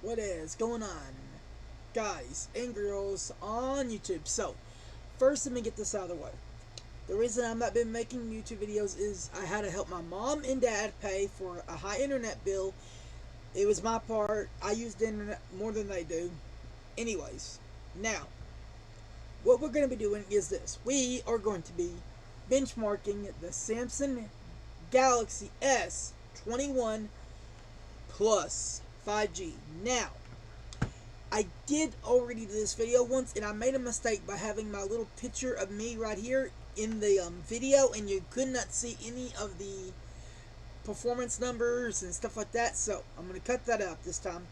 What is going on, guys and girls on YouTube? So, first, let me get this out of the way. The reason I've not been making YouTube videos is I had to help my mom and dad pay for a high internet bill. It was my part. I use the internet more than they do. Anyways, now, what we're going to be doing is this. We are going to be benchmarking the Samsung Galaxy S21 Plus 5G. Now, I did already do this video once, and I made a mistake by having my little picture of me right here in the video, and you could not see any of the performance numbers and stuff like that, so I'm going to cut that out this time.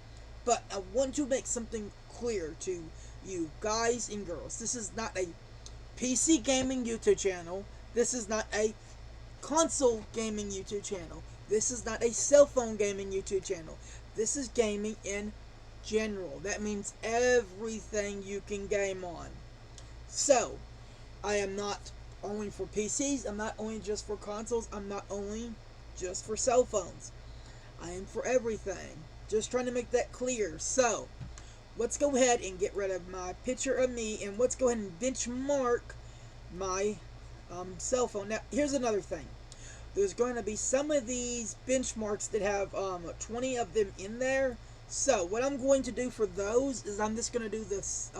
But I want to make something clear to you guys and girls. This is not a PC gaming YouTube channel. This is not a console gaming YouTube channel. This is not a cell phone gaming YouTube channel. This is gaming in general. That means everything you can game on. So, I am not only for PCs, I'm not only just for consoles, I'm not only just for cell phones. I am for everything. Just trying to make that clear. So, let's go ahead and get rid of my picture of me, and let's go ahead and benchmark my cell phone. Now, here's another thing. There's going to be some of these benchmarks that have 20 of them in there. So, what I'm going to do for those is I'm just going to do this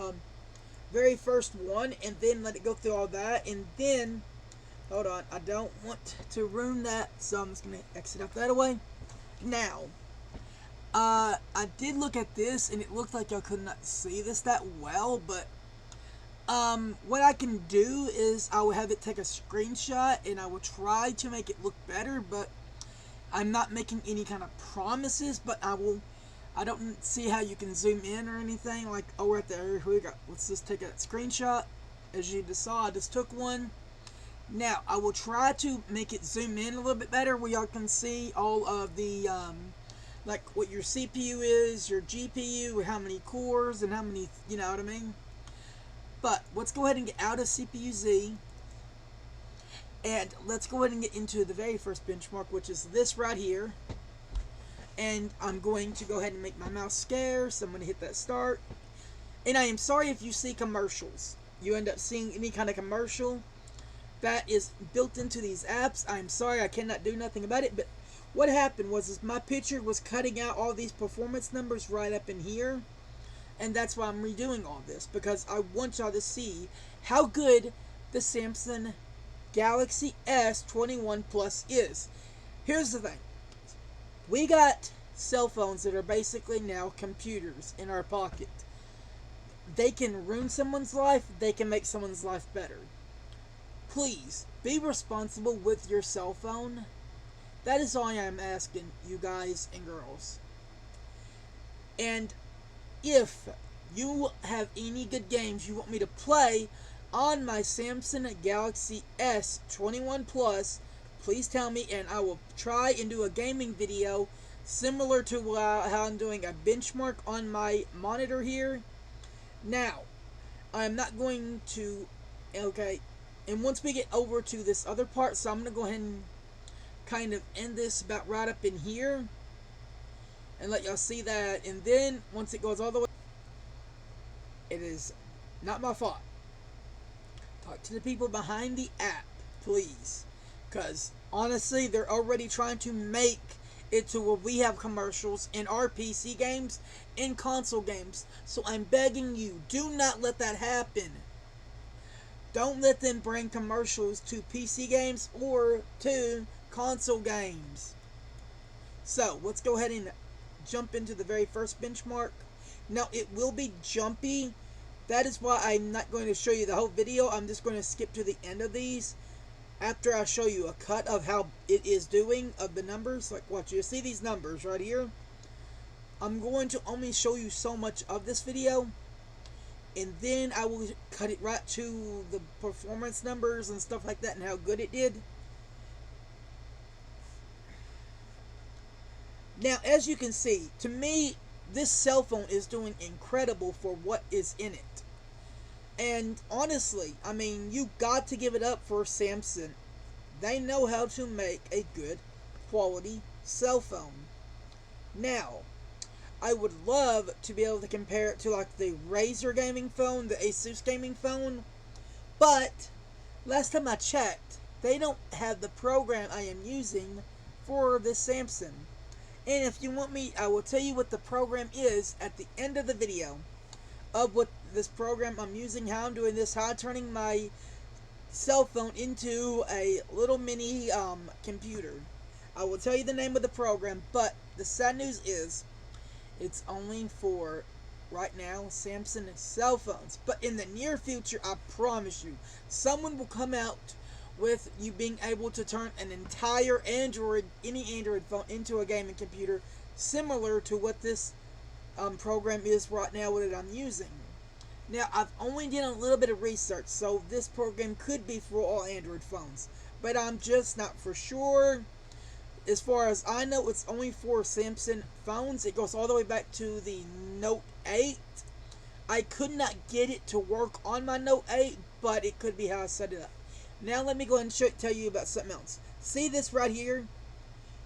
very first one and then let it go through all that. And then, hold on, I don't want to ruin that, so I'm just going to exit out that away. Now, I did look at this and it looked like I could not see this that well, but what I can do is I will have it take a screenshot and I will try to make it look better, but I'm not making any kind of promises, but I don't see how you can zoom in or anything. Like, oh, right there, here we go. Let's just take a screenshot. As you just saw, I just took one. Now, I will try to make it zoom in a little bit better where y'all can see all of the, like what your CPU is, your GPU, how many cores, and how many, you know what I mean? But let's go ahead and get out of CPU-Z, and let's go ahead and get into the very first benchmark, which is this right here. And I'm going to go ahead and make my mouse scarce. I'm going to hit that start. And I am sorry if you see commercials. You end up seeing any kind of commercial that is built into these apps. I'm sorry, I cannot do nothing about it. But what happened was my picture was cutting out all these performance numbers right up in here. And that's why I'm redoing all this, because I want y'all to see how good the Samsung Galaxy S21 Plus is. Here's the thing. We got cell phones that are basically now computers in our pocket. They can ruin someone's life, they can make someone's life better. Please, be responsible with your cell phone. That is all I am asking you guys and girls. And if you have any good games you want me to play on my Samsung Galaxy S21 Plus, please tell me and I will try and do a gaming video similar to how I'm doing a benchmark on my monitor here. Now, I'm not going to, okay, and once we get over to this other part, so I'm going to go ahead and kind of end this about right up in here and let y'all see that. And then once it goes all the way, it is not my fault. Talk to the people behind the app, please, because honestly they're already trying to make it to where we have commercials in our PC games and console games. So I'm begging you, do not let that happen. Don't let them bring commercials to PC games or to console games. So let's go ahead and jump into the very first benchmark. Now, it will be jumpy. That is why I'm not going to show you the whole video. I'm just going to skip to the end of these after I show you a cut of how it is doing of the numbers. Like, watch, you see these numbers right here? I'm going to only show you so much of this video, and then I will cut it right to the performance numbers and stuff like that and how good it did. Now, as you can see, to me, this cell phone is doing incredible for what is in it. And honestly, I mean, you got to give it up for Samsung. They know how to make a good quality cell phone. Now, I would love to be able to compare it to like the Razer gaming phone, the Asus gaming phone, but last time I checked, they don't have the program I am using for this Samsung. And if you want me, I will tell you what the program is at the end of the video of what this program I'm using, how I'm doing this, how I'm turning my cell phone into a little mini computer. I will tell you the name of the program, but the sad news is it's only for right now Samsung cell phones. But in the near future, I promise you, someone will come out with you being able to turn an entire Android, any Android phone, into a gaming computer, similar to what this program is right now that I'm using. Now, I've only done a little bit of research, so this program could be for all Android phones, but I'm just not for sure. As far as I know, it's only for Samsung phones. It goes all the way back to the Note 8. I could not get it to work on my Note 8, but it could be how I set it up. Now let me go ahead and tell you about something else. See this right here?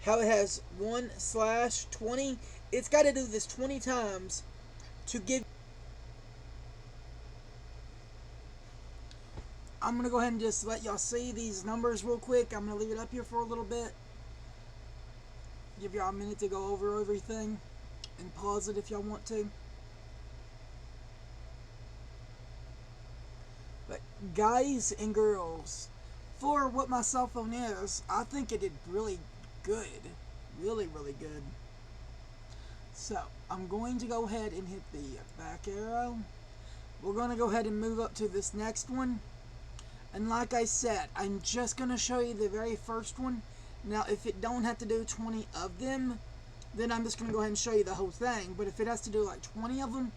How it has 1/20? It's got to do this 20 times to give. I'm going to go ahead and just let y'all see these numbers real quick. I'm going to leave it up here for a little bit. Give y'all a minute to go over everything and pause it if y'all want to. But guys and girls, for what my cell phone is, I think it did really good. Really, really good. So, I'm going to go ahead and hit the back arrow. We're going to go ahead and move up to this next one. And like I said, I'm just going to show you the very first one. Now, if it don't have to do 20 of them, then I'm just going to go ahead and show you the whole thing. But if it has to do like 20 of them,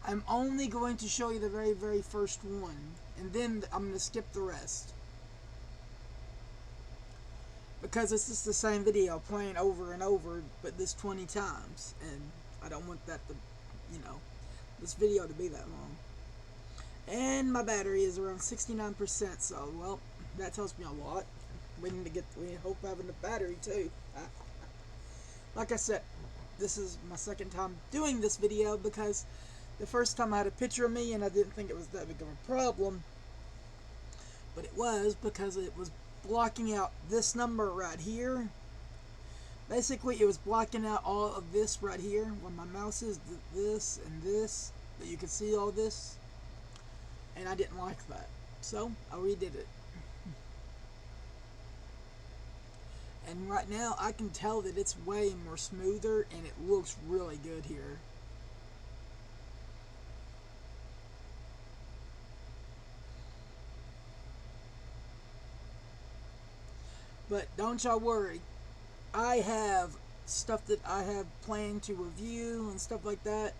I'm only going to show you the very, very first one. And then I'm going to skip the rest. Because it's just the same video playing over and over, but this 20 times. And I don't want that to, this video to be that long. And my battery is around 69%, so, well, that tells me a lot. We hope having a battery, too. Like I said, this is my second time doing this video because the first time I had a picture of me and I didn't think it was that big of a problem. But it was, because it was blocking out this number right here. Basically, it was blocking out all of this right here, where my mouse is, this and this, that you can see all this. And I didn't like that, so I redid it. And right now I can tell that it's way more smoother and it looks really good here. But don't y'all worry, I have stuff that I have planned to review and stuff like that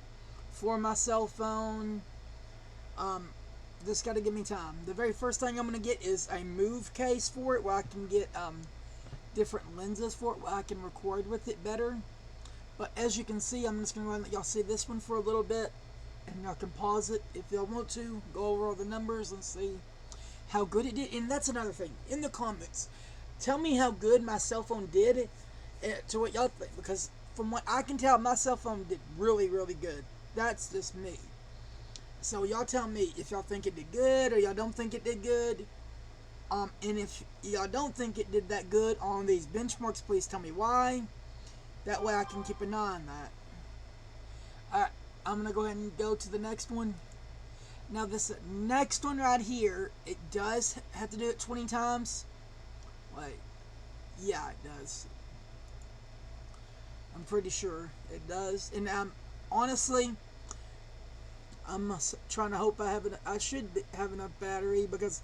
for my cell phone. Just gotta give me time. The very first thing I'm gonna get is a move case for it, where I can get different lenses for it, where I can record with it better. But as you can see, I'm just gonna go ahead and let y'all see this one for a little bit, and y'all can pause it if y'all want to, go over all the numbers and see how good it did. And that's another thing, in the comments, tell me how good my cell phone did to what y'all think, because from what I can tell, my cell phone did really, really good. That's just me. So y'all tell me if y'all think it did good or y'all don't think it did good. And if y'all don't think it did that good on these benchmarks, please tell me why. That way I can keep an eye on that. Alright, I'm going to go ahead and go to the next one. Now this next one right here, it does have to do it 20 times. Wait, yeah, it does. I'm pretty sure it does. And honestly, I'm trying to hope I should have enough battery, because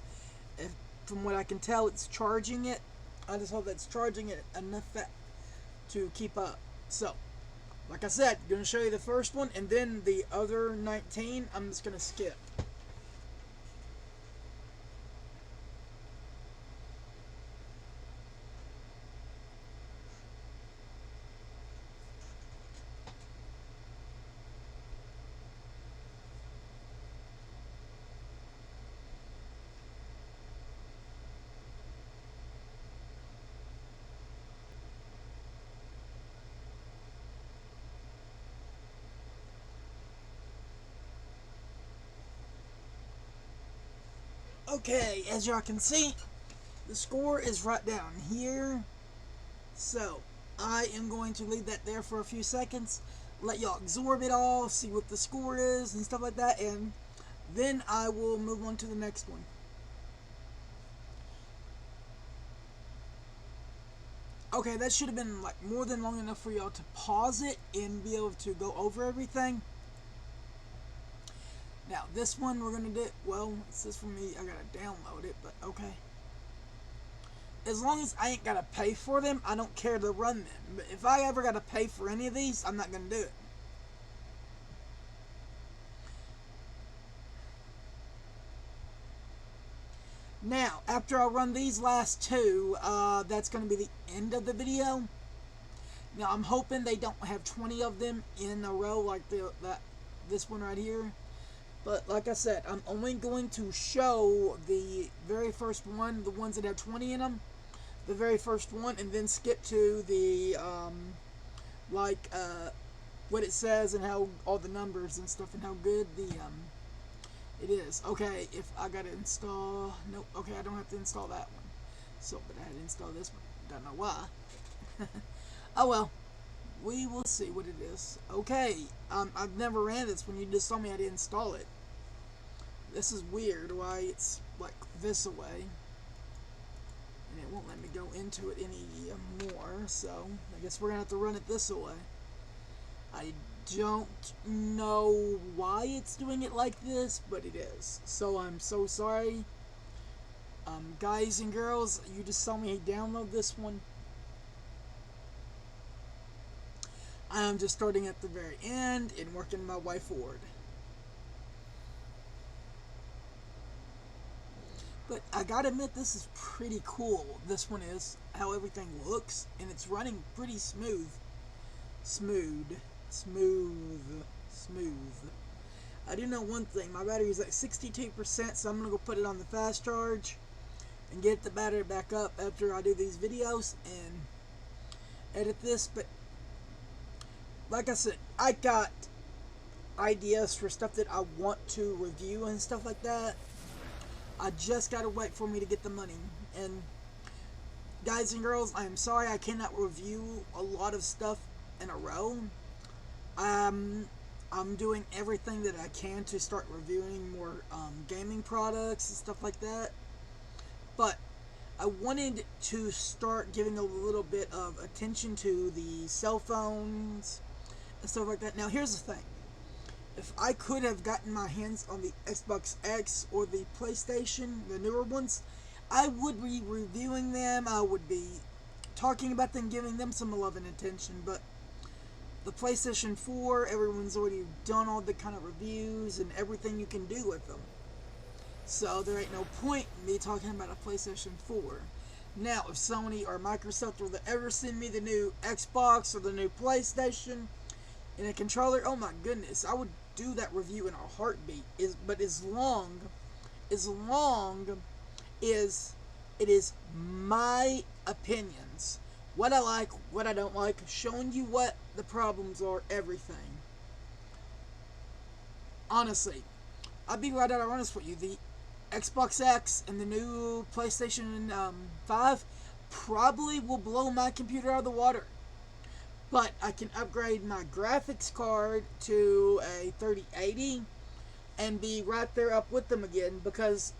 from what I can tell, it's charging it. I just hope it's charging it enough to keep up. So, like I said, I'm going to show you the first one, and then the other 19, I'm just going to skip. Okay, as y'all can see, the score is right down here. So, I am going to leave that there for a few seconds, let y'all absorb it all, see what the score is and stuff like that, and then I will move on to the next one. Okay, that should have been like more than long enough for y'all to pause it and be able to go over everything. Now, this one we're going to do, well, it says for me, I got to download it, but okay. As long as I ain't got to pay for them, I don't care to run them. But if I ever got to pay for any of these, I'm not going to do it. Now, after I run these last two, that's going to be the end of the video. Now, I'm hoping they don't have 20 of them in a row like this one right here. But like I said, I'm only going to show the very first one, the ones that have 20 in them, the very first one, and then skip to the, what it says and how all the numbers and stuff and how good it is. Okay, if I gotta install, nope, okay, I don't have to install that one. So, but I had to install this one. Don't know why. Oh well. We will see what it is. Okay, I've never ran this when you just told me I didn't install it. This is weird, why it's like this away. And it won't let me go into it any more, so I guess we're going to have to run it this away. I don't know why it's doing it like this, but it is. So I'm so sorry. Guys and girls, you just saw me download this one. I'm just starting at the very end and working my way forward. But I gotta admit, this is pretty cool. This one is, how everything looks, and it's running pretty smooth. Smooth. I do know one thing, my battery is at 62%, so I'm gonna go put it on the fast charge and get the battery back up after I do these videos and edit this. But like I said, I got ideas for stuff that I want to review and stuff like that. I just gotta wait for me to get the money. And guys and girls, I am sorry I cannot review a lot of stuff in a row. I'm doing everything that I can to start reviewing more gaming products and stuff like that. But I wanted to start giving a little bit of attention to the cell phones and stuff like that. Now, here's the thing. If I could have gotten my hands on the Xbox X or the PlayStation, the newer ones, I would be reviewing them. I would be talking about them, giving them some love and attention. But the PlayStation 4, everyone's already done all the kind of reviews and everything you can do with them. So there ain't no point in me talking about a PlayStation 4. Now, if Sony or Microsoft were to ever send me the new Xbox or the new PlayStation in a controller, oh my goodness, I would do that review in a heartbeat. But as long as it is my opinions, what I like, what I don't like, showing you what the problems are, everything. Honestly, I'll be right out honest with you. The Xbox X and the new PlayStation 5 probably will blow my computer out of the water. But I can upgrade my graphics card to a 3080 and be right there up with them again, because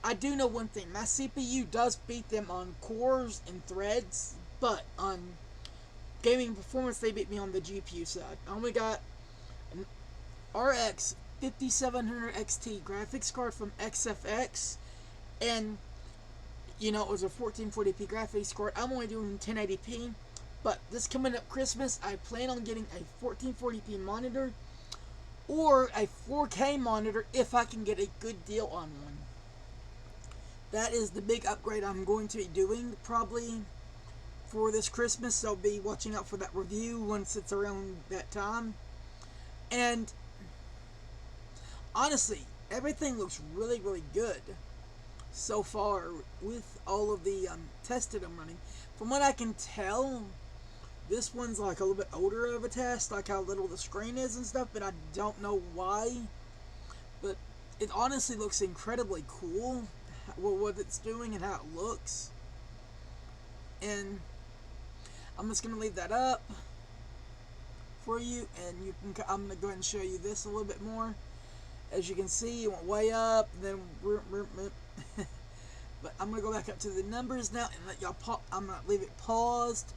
I do know one thing. My CPU does beat them on cores and threads, but on gaming performance, they beat me on the GPU side. I only got an RX 5700 XT graphics card from XFX, and you know, it was a 1440p graphics card. I'm only doing 1080p. But this coming up Christmas, I plan on getting a 1440p monitor or a 4K monitor if I can get a good deal on one. That is the big upgrade I'm going to be doing probably for this Christmas. So be watching out for that review once it's around that time. And honestly, everything looks really, really good so far with all of the tests that I'm running. From what I can tell, this one's like a little bit older of a test, like how little the screen is and stuff, but I don't know why. But it honestly looks incredibly cool, what it's doing and how it looks. And I'm just gonna leave that up for you, and I'm gonna go ahead and show you this a little bit more. As you can see, it went way up, then but I'm gonna go back up to the numbers now and let y'all I'm gonna leave it paused.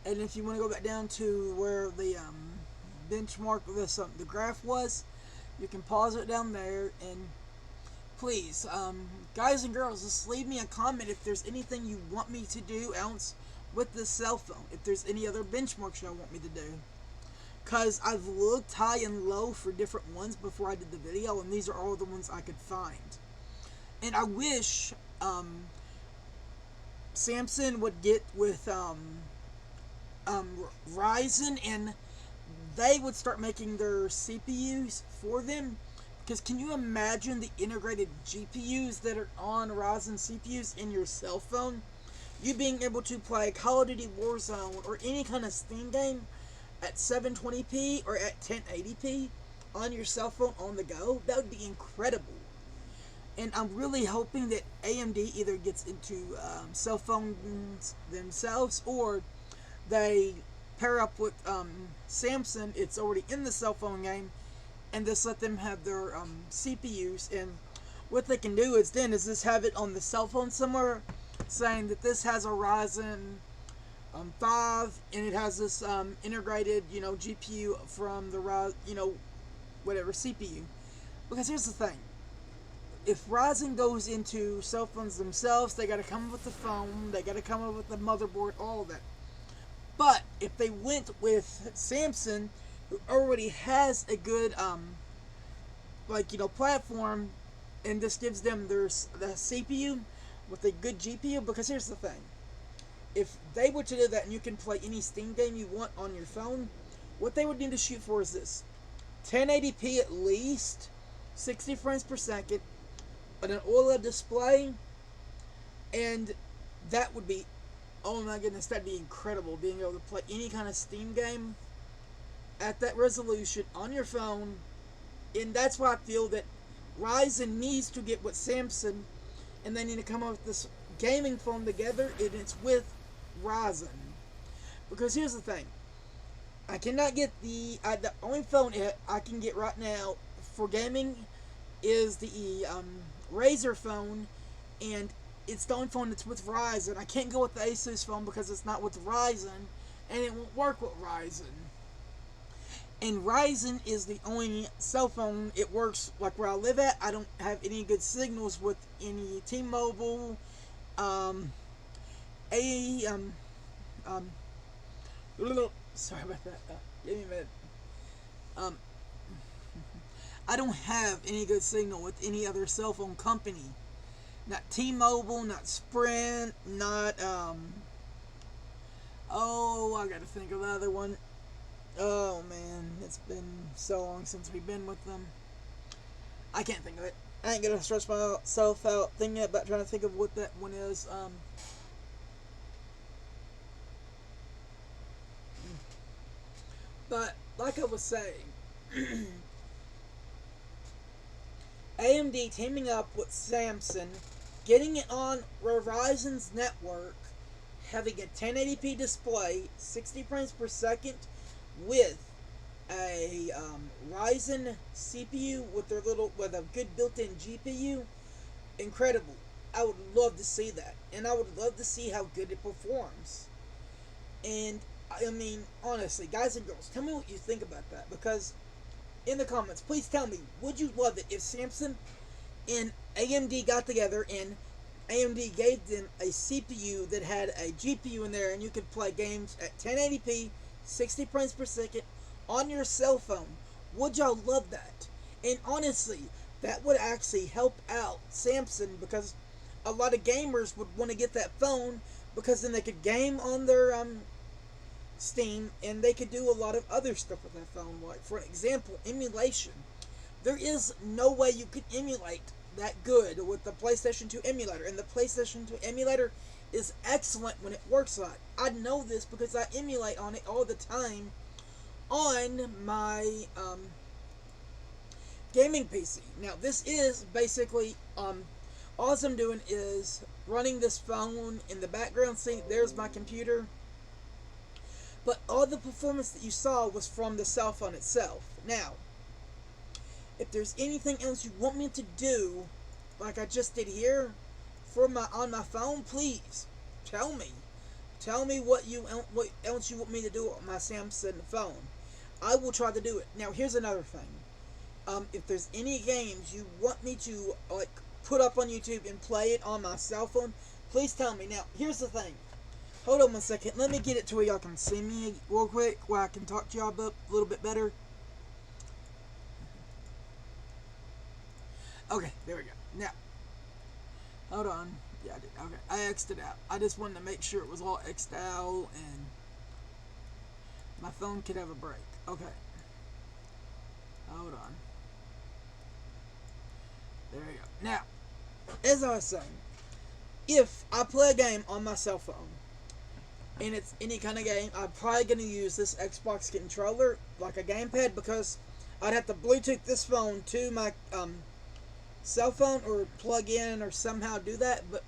And if you want to go back down to where the benchmark of this the graph was, you can pause it down there. And please, guys and girls, just leave me a comment if there's anything you want me to do else with this cell phone. If there's any other benchmarks y'all want me to do. Because I've looked high and low for different ones before I did the video, and these are all the ones I could find. And I wish Samsung would get with Ryzen, and they would start making their CPUs for them. Because can you imagine the integrated GPUs that are on Ryzen CPUs in your cell phone? You being able to play Call of Duty Warzone or any kind of Steam game at 720p or at 1080p on your cell phone on the go? That would be incredible. And I'm really hoping that AMD either gets into cell phones themselves, or they pair up with Samsung. It's already in the cell phone game, and just let them have their CPUs. And what they can do is just have it on the cell phone somewhere, saying that this has a Ryzen 5, and it has this integrated, GPU from the whatever CPU. Because here's the thing: if Ryzen goes into cell phones themselves, they got to come up with the phone, they got to come up with the motherboard, all of that. But if they went with Samsung, who already has a good platform, and this gives them the CPU with a good GPU. Because here's the thing: if they were to do that and you can play any Steam game you want on your phone, what they would need to shoot for is this: 1080p at least, 60 frames per second, and an OLED display. And that would be, oh my goodness, that'd be incredible, being able to play any kind of Steam game at that resolution on your phone. And that's why I feel that Ryzen needs to get with Samsung, and they need to come up with this gaming phone together, and it's with Ryzen. Because here's the thing: I cannot get the only phone I can get right now for gaming is the Razer phone, and it's the only phone that's with Ryzen. I can't go with the Asus phone because it's not with Ryzen, and it won't work with Ryzen. And Ryzen is the only cell phone it works like where I live at. I don't have any good signals with any T-Mobile, sorry about that. Give me a minute. I don't have any good signal with any other cell phone company. Not T-Mobile, not Sprint, not I gotta think of the other one. Oh man, it's been so long since we've been with them. I can't think of it. I ain't gonna stress myself out thinking about trying to think of what that one is. But like I was saying, AMD teaming up with Samsung, getting it on Verizon's network, having a 1080p display, 60 frames per second, with a Ryzen CPU with a good built-in GPU. Incredible. I would love to see that, and I would love to see how good it performs. And I mean, honestly, guys and girls, tell me what you think about that. Because in the comments, please tell me, would you love it if Samsung and AMD got together and AMD gave them a CPU that had a GPU in there, and you could play games at 1080p, 60 frames per second on your cell phone? Would y'all love that? And honestly, that would actually help out Samsung, because a lot of gamers would want to get that phone, because then they could game on their Steam, and they could do a lot of other stuff with that phone. Like, for an example, emulation. There is no way you could emulate that good with the PlayStation 2 emulator, and the PlayStation 2 emulator is excellent when it works on it. I know this because I emulate on it all the time on my gaming PC. Now this is basically all I'm doing is running this phone in the background. See, there's my computer. But all the performance that you saw was from the cell phone itself. Now, if there's anything else you want me to do, like I just did here, on my phone, please tell me. Tell me what else you want me to do on my Samsung phone. I will try to do it. Now, here's another thing. If there's any games you want me to put up on YouTube and play it on my cell phone, please tell me. Now, here's the thing. Hold on one second. Let me get it to where y'all can see me real quick, where I can talk to y'all a little bit better. Okay, there we go. Now, hold on. Yeah, I did. Okay, I X'd it out. I just wanted to make sure it was all X'd out and my phone could have a break. Okay. Hold on. There we go. Now, as I was saying, if I play a game on my cell phone, and it's any kind of game, I'm probably going to use this Xbox controller like a gamepad, because I'd have to Bluetooth this phone to my cell phone or plug in or somehow do that. But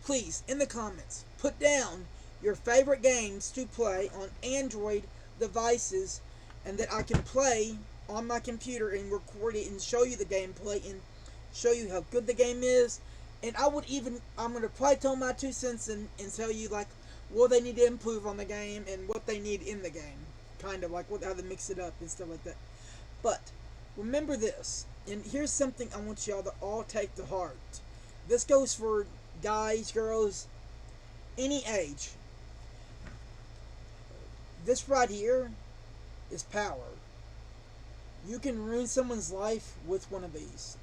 please, in the comments, put down your favorite games to play on Android devices and that I can play on my computer and record it and show you the gameplay and show you how good the game is. And I'm going to probably tell my 2 cents and tell you what they need to improve on the game and what they need in the game. Kind of how they mix it up and stuff like that. But remember this, and here's something I want y'all to all take to heart. This goes for guys, girls, any age. This right here is power. You can ruin someone's life with one of these.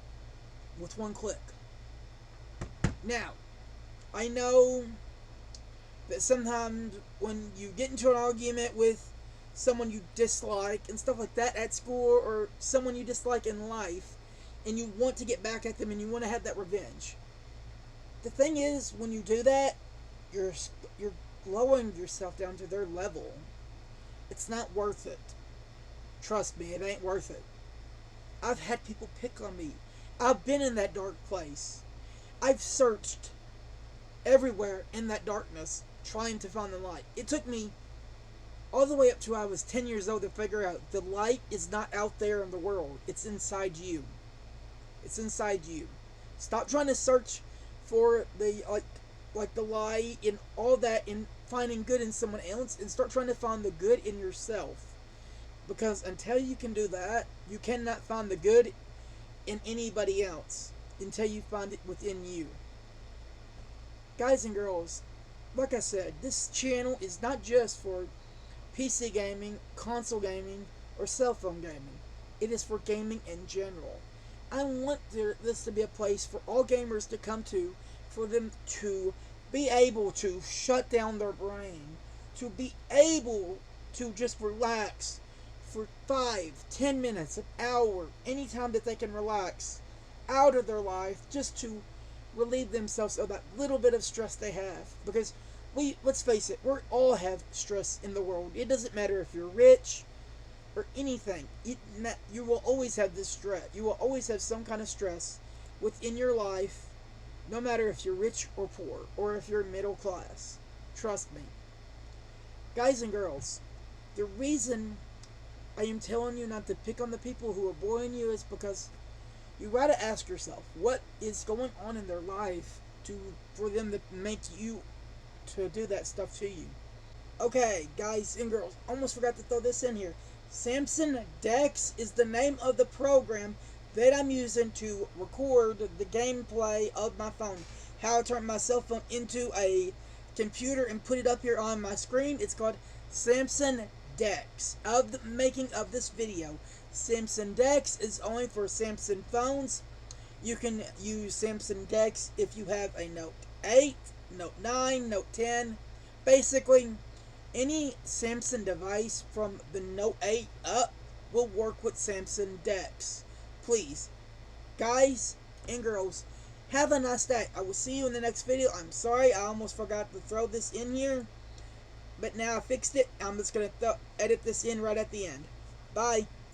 With one click. Now, I know that sometimes when you get into an argument with someone you dislike and stuff like that at school, or someone you dislike in life, and you want to get back at them and you want to have that revenge. The thing is, when you do that, you're lowering yourself down to their level. It's not worth it. Trust me, it ain't worth it. I've had people pick on me. I've been in that dark place. I've searched everywhere in that darkness trying to find the light. It took me all the way up to I was 10 years old to figure out the light is not out there in the world. It's inside you. It's inside you. Stop trying to search for the the light and all that and finding good in someone else, and start trying to find the good in yourself. Because until you can do that, you cannot find the good in anybody else until you find it within you. Guys and girls, like I said, this channel is not just for PC gaming, console gaming, or cell phone gaming. It is for gaming in general. I want this to be a place for all gamers to come to, for them to be able to shut down their brain, to be able to just relax for 5-10 minutes, an hour, anytime that they can relax out of their life, just to relieve themselves of that little bit of stress they have. Because let's face it, we all have stress in the world. It doesn't matter if you're rich or anything. You will always have this stress. You will always have some kind of stress within your life, no matter if you're rich or poor, or if you're middle class. Trust me. Guys and girls, the reason I am telling you not to pick on the people who are bullying you is because you gotta ask yourself, what is going on in their life for them to make you to do that stuff to you. Okay, guys and girls, almost forgot to throw this in here. Samsung Dex is the name of the program that I'm using to record the gameplay of my phone. How I turn my cell phone into a computer and put it up here on my screen. It's called Samsung Dex. Of the making of this video, Samsung Dex is only for Samsung phones. You can use Samsung Dex if you have a Note 8, Note 9, Note 10. Basically, any Samsung device from the Note 8 up will work with Samsung Dex. Please, guys and girls, have a nice day. I will see you in the next video. I'm sorry, I almost forgot to throw this in here, but now I fixed it. I'm just going to edit this in right at the end. Bye.